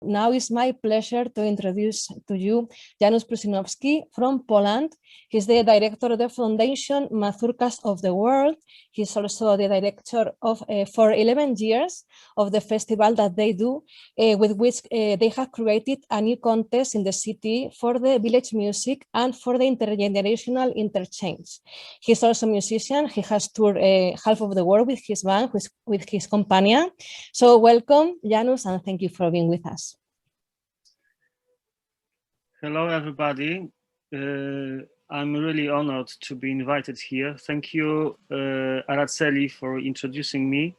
Now it's my pleasure to introduce to you Janusz Prusinowski from Poland. He's the director of the Foundation Mazurkas of the World. He's also the director of, for 11 years, of the festival that they do, with which they have created a new contest in the city for the village music and for the intergenerational interchange. He's also a musician. He has toured half of the world with his band, with his Kompania. So welcome, Janusz, and thank you for being with us. Hello, everybody. I'm really honored to be invited here. Thank you, Araceli, for introducing me.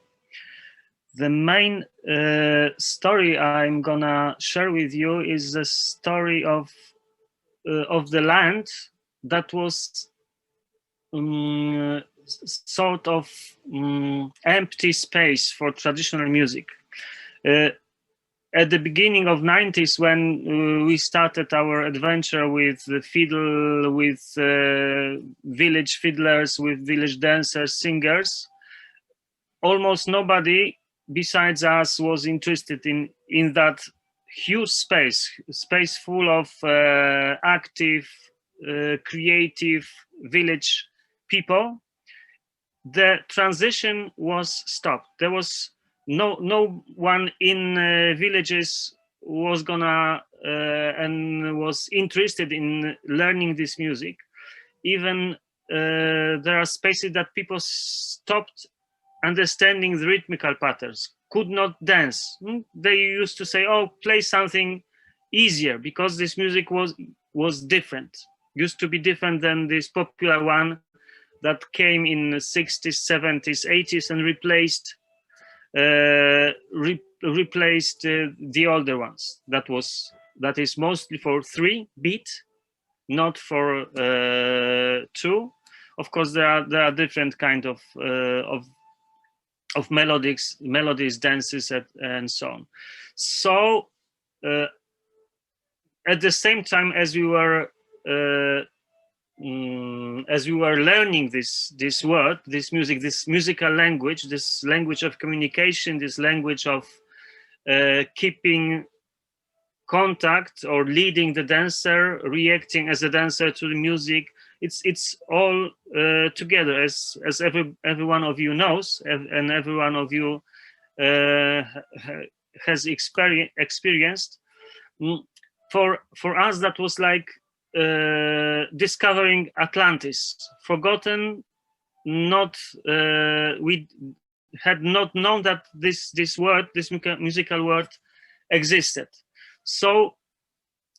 The main story I'm gonna share with you is the story of the land that was sort of empty space for traditional music. At the beginning of 90s, when we started our adventure with the fiddle, with village fiddlers, with village dancers, singers, almost nobody besides us was interested in that huge space full of active, creative village people. The transition was stopped. There was no one in villages was gonna and was interested in learning this music. Even there are spaces that people stopped understanding the rhythmical patterns, could not dance. They used to say, "Oh, play something easier," because this music was different, used to be different than this popular one that came in the 60s, 70s, 80s and replaced the older ones. That is mostly for 3-beat, not for 2. Of course, there are different kind of melodies, dances, and so on. So at the same time as we were learning this word, this music, this musical language, this language of communication, this language of keeping contact or leading the dancer, reacting as a dancer to the music, it's all together, as every one of you knows, and every one of you has experienced. For us, that was like discovering Atlantis, forgotten. We had not known that this word, this musical word, existed. So,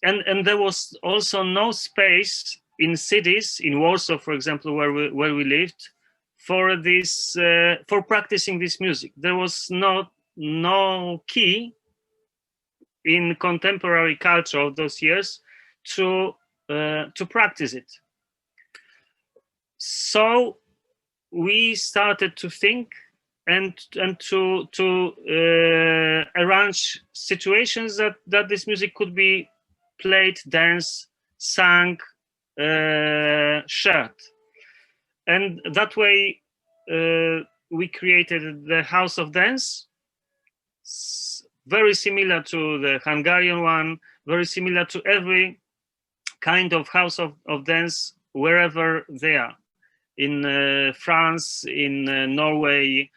and there was also no space in cities, in Warsaw, for example, where we lived, for this for practicing this music. There was no key in contemporary culture of those years to practice it. So we started to think and to arrange situations that this music could be played, danced, sung, shared. And that way we created the House of Dance, very similar to the Hungarian one, very similar to every kind of house of dance wherever they are, in France, in Norway,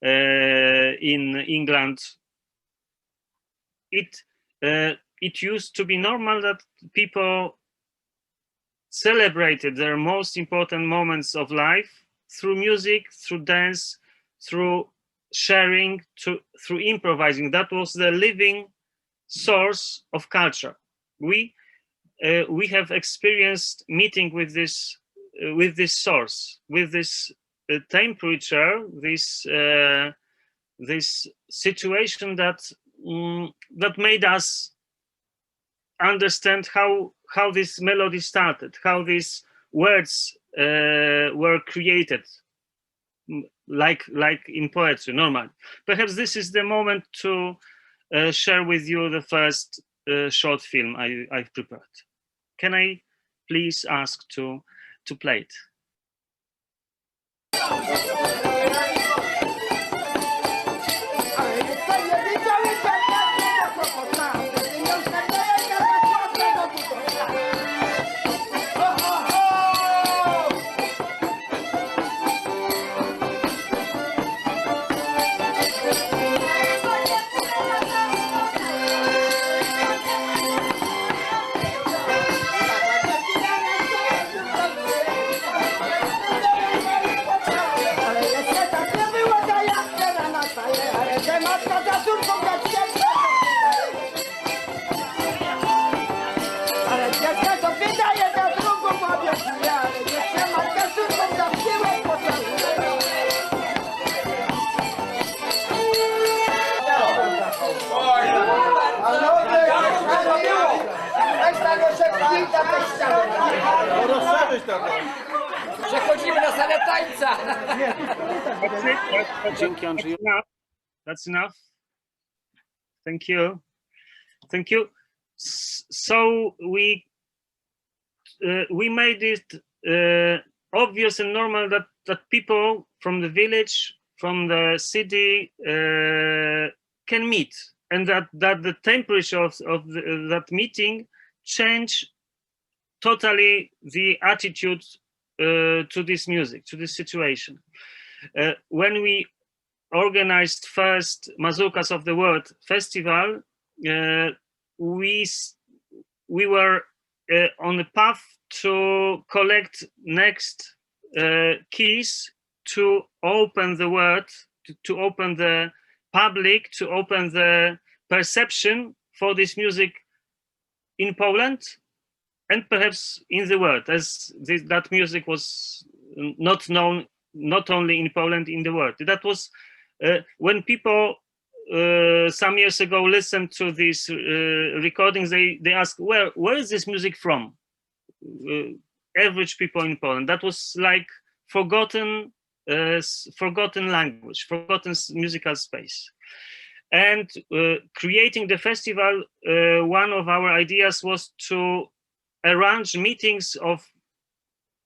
in England. It used to be normal that people celebrated their most important moments of life through music, through dance, through sharing, through improvising. That was the living source of culture. We have experienced meeting with this source, with this temperature, this situation that made us understand how this melody started, how these words were created, like in poetry, normally. Perhaps this is the moment to share with you the first short film I've prepared. Can I please ask to play it? Przechodzimy na salę tańca. Dzięki, Andrzej. That's enough. Thank you. Thank you. So we made it obvious and normal that people from the village, from the city, can meet, and that the temperature of that meeting change totally the attitude to this music, to this situation. When we organized first Mazurkas of the World festival, we were on the path to collect next keys to open the world, to open the public, to open the perception for this music in Poland and perhaps in the world, as that music was not known not only in Poland, in the world. That was when people some years ago listened to these recordings, they asked, where is this music from? Average people in Poland. That was like forgotten language, forgotten musical space. And creating the festival, one of our ideas was to arrange meetings of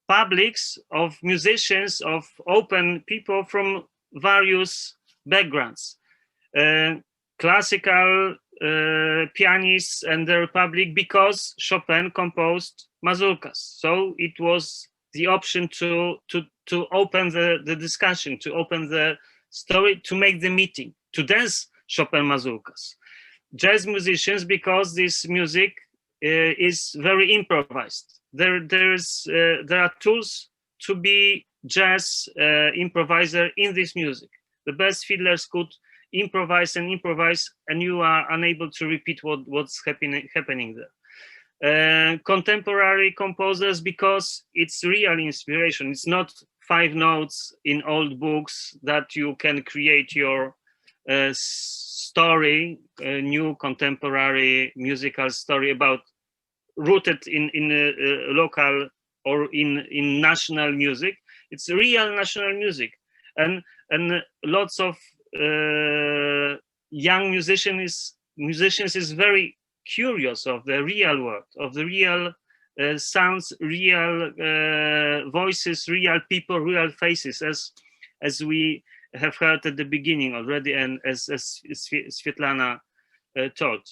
publics, of musicians, of open people from various backgrounds. Classical pianists and the Republic, because Chopin composed Mazurkas. So it was the option to open the discussion, to open the story, to make the meeting, to dance Chopin Mazurkas. Jazz musicians, because this music is very improvised. There are tools to be jazz improviser in this music. The best fiddlers could improvise, and you are unable to repeat what's happening there. Contemporary composers, because it's real inspiration. It's not 5 notes in old books that you can create your story, a new contemporary musical story about rooted in local or in national music. It's real national music, and lots of young musicians is very curious of the real world, of the real sounds, real voices, real people, real faces, as we have heard at the beginning already, and as Svetlana told.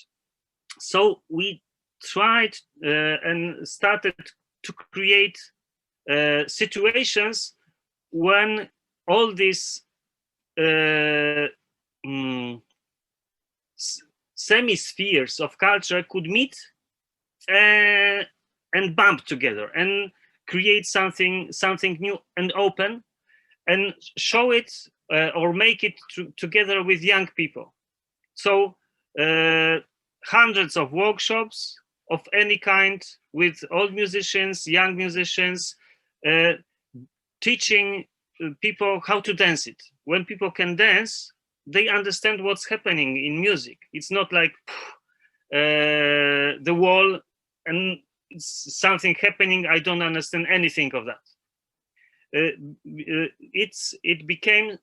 So we tried and started to create situations when all these semi-spheres of culture could meet and bump together and create something new and open, and show it or make it together with young people. So hundreds of workshops of any kind with old musicians, young musicians, teaching people how to dance it. When people can dance, they understand what's happening in music. It's not like the wall and something happening, I don't understand anything of that. It became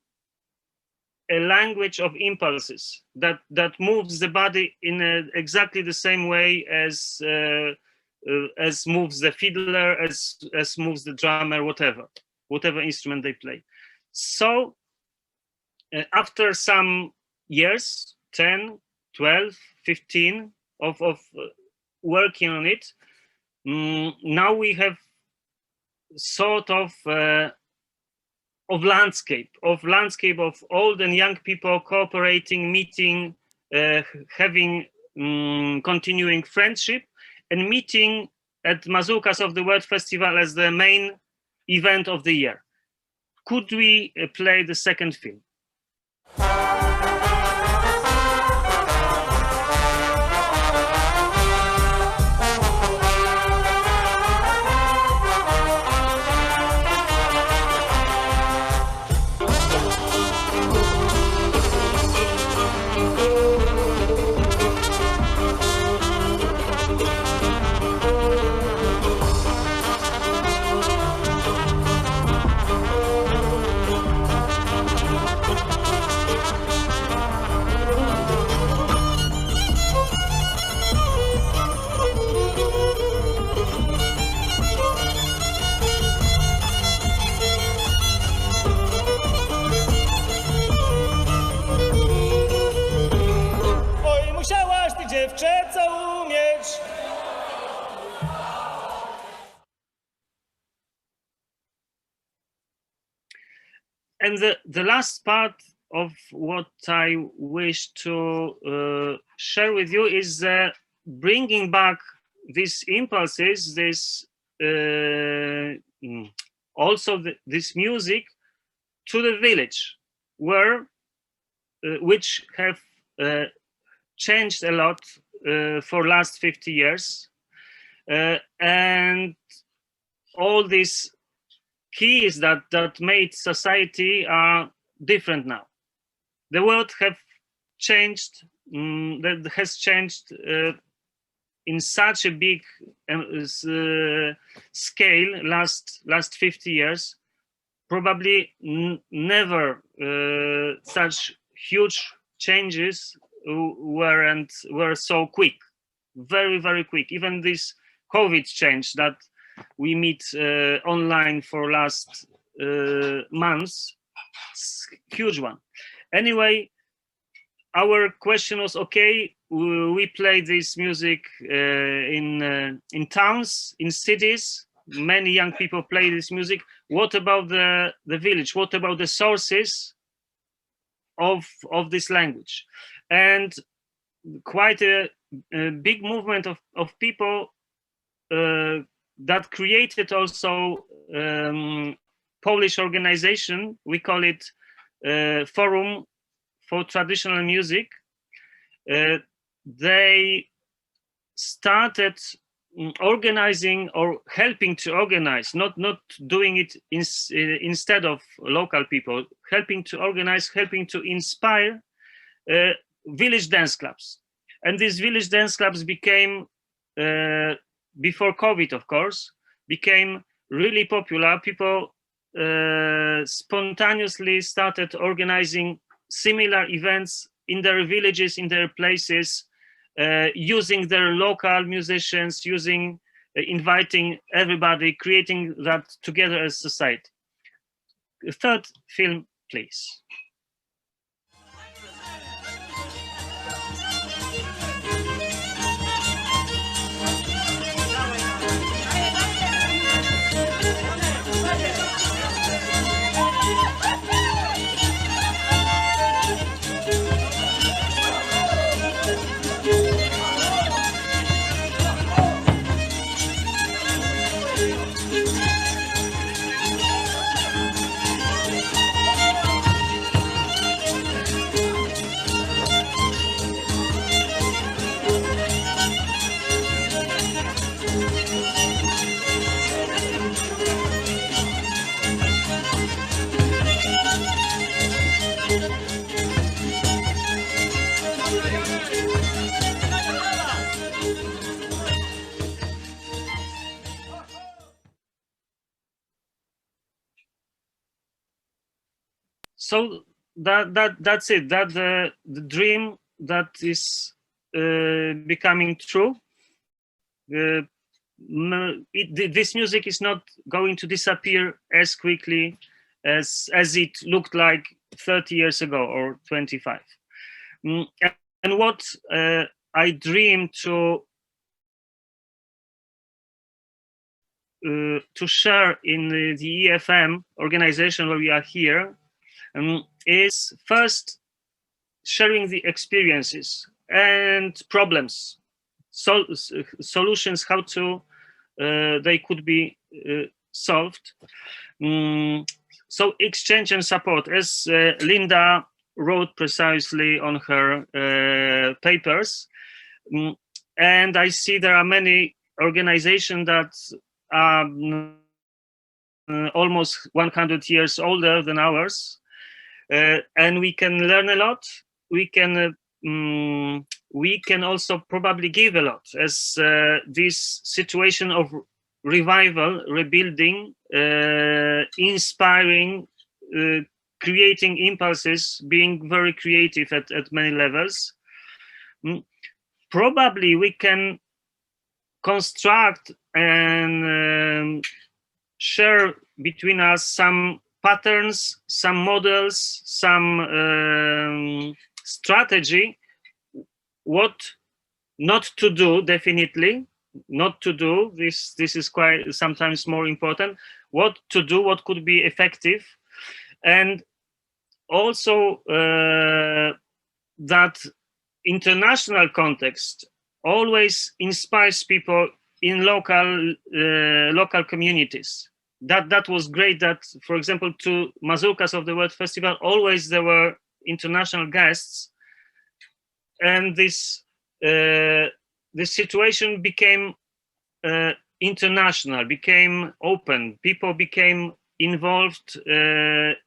a language of impulses that moves the body in exactly the same way as moves the fiddler, as moves the drummer, whatever instrument they play. So after some years, 10, 12, 15 of working on it, now we have sort of landscape of old and young people cooperating, meeting, having continuing friendship, and meeting at Mazurkas of the World Festival as the main event of the year. Could we play the second film? jeszcze co umieć. And the last part of what I wish to share with you is bringing back these impulses, also this music to the village, where which have changed a lot for last 50 years, and all these keys that made society are different now. The world have changed. That has changed in such a big scale last 50 years. Probably never such huge changes were so quick, very, very quick. Even this COVID change that we meet online for last months, huge one. Anyway, our question was, okay, we play this music in towns, in cities. Many young people play this music. What about the village? What about the sources of this language? And quite a big movement of people that created also Polish organization. We call it Forum for Traditional Music. They started organizing or helping to organize, not doing it instead of local people, helping to organize, helping to inspire village dance clubs. And these village dance clubs became, before COVID, of course, became really popular. People spontaneously started organizing similar events in their villages, in their places, using their local musicians, inviting everybody, creating that together as society. Third film, please. So that's it. That the dream that is becoming true. This music is not going to disappear as quickly as it looked like 30 years ago or 25. And what I dream to share in the EFM organization where we are here is first sharing the experiences and problems, solutions, how to they could be solved. So exchange and support, as Linda wrote precisely on her papers. And I see there are many organizations that are almost 100 years older than ours. And we can learn a lot. We can also probably give a lot, as this situation of revival, rebuilding, inspiring, creating impulses, being very creative at many levels. Probably we can construct and share between us some patterns, some models, some strategy, what not to do, definitely not to do. This is quite sometimes more important. What to do, what could be effective, and also that international context always inspires people in local communities. That was great. That, for example, to Mazurkas of the World Festival, always there were international guests, and this situation became international, became open. People became involved, and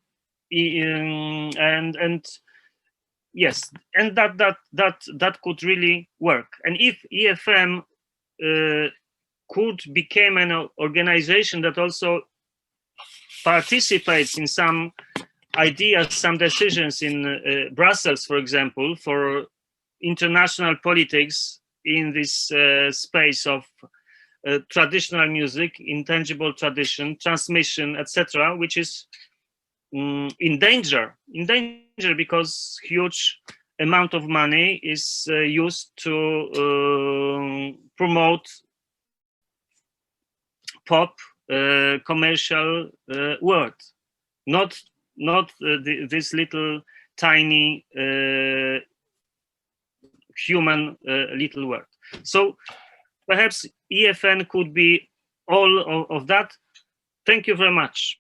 yes, and that could really work. And if EFM could become an organization that also participates in some ideas, some decisions in Brussels, for example, for international politics in this space of traditional music, intangible tradition, transmission, etc., which is in danger because huge amount of money is used to promote pop commercial world, not this little tiny human little world. So perhaps EFN could be all of that. Thank you very much.